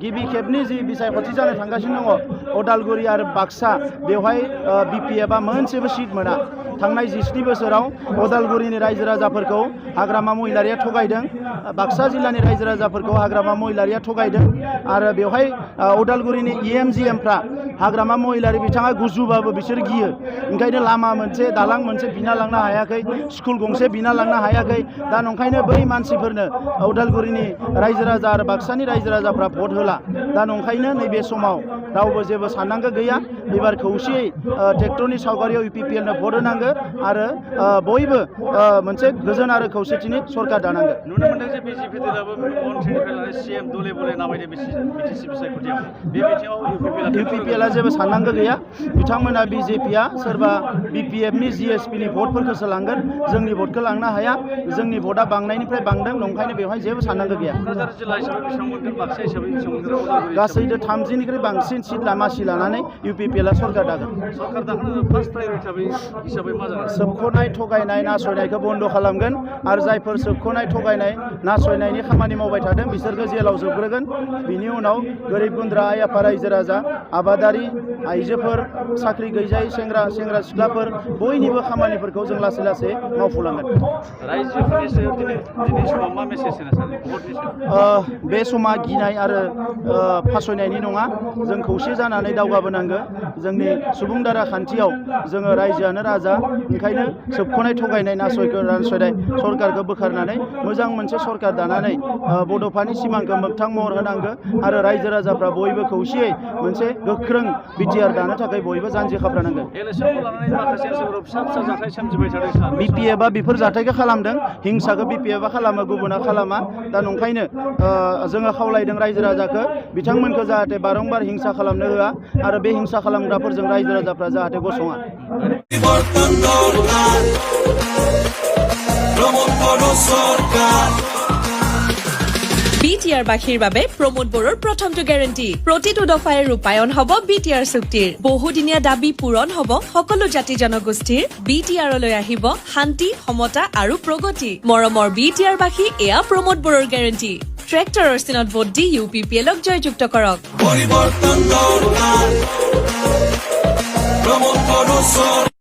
गिबि खेबनि जि बिसायख'थि जानो थांगासिनो दङ अदालगुरि आरो बाक्सा बेवहाय बिपिएफआ मोनसेबो सिट मोना थांनाय 17 बोसोराव अदालगुरिनि रायजो राजाफोरखौ हाग्रामा महिलारिया थगायदों बाक्सा जिल्लानि रायजो राजाफोरखौ हाग्रामा महिलारिया थगायदों आरो बेवहाय अदालगुरिनि इएमजिएमफ्रा हाग्रामा महिलारि बिथाङा गुजुबाबो बिसोर गियो ओंखायनो लामा मोनसे दालां मोनसे बिना लांनो हायाखै स्कुल गंसे बिना लांनो हायाखै दा नंखायनो बै मानसिफोरनो अदालगुरिनि रायजो राजा आरो बाक्सानि रायजो राजाफ्रा भट होला दा नंखायनो नैबे समाव रावबो जेबो साननांगौ गैया एबार खौसेयै ट्रेक्टरनि सावगारियाव इउपिपिएलनो भट होनांगौ आरो बयबो मोनसे गोजोन आरो खौसेथिनि सरकार दानांगौ नुनो मोनदों जे बिजेपि दलाबो मन्थ्रिनिफ्राय लानानै सिएम दले बले नामायदों बिटिसि बिसायख'थियाव बे बिथिङाव इउपिपिएलआ जेबो साननांगौ गैया बिथांमोना बिजेपिआ सोरबा बिपिएफनि जिएसपिनि भटफोरखौसो लांगोन जोंनि भटखौ लांनो हाया जोंनि भटआ बांनायनिफ्राय बांदों नंखायनो बेवहाय जेबो साननांगौ गैया क'क्राझार जिल्ला हिसाबै बेसेबां मोनगोन बाक्सा हिसाबै बेसेबां मोनगोन गासैजों 30निख्रुइ बांसिन सिट लामासि लानानै इउपिपिएलआ सरकार दागोन सरकार दाखांनो फार्स्ट प्रायरिटि हिसाबै मा जागोन सोबख'नाय थगायनाय नासयनायखौ बन्द' खालामगोन आरो जायफोर सोबख'नाय थगायनाय नासयनायनि खामानि मावबाय थादों बिसोरखौ जेलाव जोबग्रोगोन बिनि उनाव गोरिब गुन्द्रा आइ आफा रायजो राजा आबादारि आइजोफोर साख्रि गैजायै सेंग्रा सिख्लाफोर बयनिबो खामानिफोरखौ जों लासै लासै मावफुंलांगोन रायजोफोरनि सायाव दिनै समाव मा मेसेज होनो सानो भटनि सायाव बे समा गिनाय आरो फासयनायनि नङा जों खौसे जानानै दावगाबोनांगौ जोंनि सुबुं दारा खान्थियाव जोङो रायजोआनो राजा ओंखायनो सोबख'नाय थगायनाय नासयनाय सरकारखौ बोखारनानै मोजां मोनसे सरकार दानानै बड'फानि सिमांखौ मोगथां महर होनांगौ आरो रायजो राजाफ्रा बयबो खौसेयै मोनसे गोख्रों बिटिआर दानो थाखाय बयबो जानजि खाफ्रानांगो इलेक्सनखौ लानानै माखासे ओनसोलफोराव फिसा फिसा जाथाय सोमजिबाय थादों बिपिएफआ बेफोर जाथायखौ खालामदों हिंसाखौ बिपिएफआ खालामो गुबुना खालामा दा नंखायनो जोङो खावलायदों रायजो राजाखौ बिथांमोनखौ जाहाथे बारंबार हिंसा खालामनो होआ आरो बे हिंसा खालामग्राफोरजों रायजो राजाफ्रा जाहाथे गसङा বিটিআৰ বাসীৰ বাবে প্ৰমোদ বড়োৰ প্ৰথমটো গ্যাৰান্টি প্ৰতিটো দফাই ৰূপায়ণ হ'ব বিটিআৰ চুক্তিৰ বহুদিনীয়া দাবী পূৰণ হ'ব সকলো জাতি জনগোষ্ঠীৰ বিটিআৰলৈ আহিব শান্তি সমতা আৰু প্ৰগতি মৰমৰ বিটিআৰ বাসী এয়া প্ৰমোদ বড়োৰ গ্যাৰান্টি ট্ৰেক্টৰৰ চিনত ভোট দি ইউপিপিএলক জয়যুক্ত কৰক পৰিৱৰ্তন দৰকাৰ প্ৰমোদ বড়ো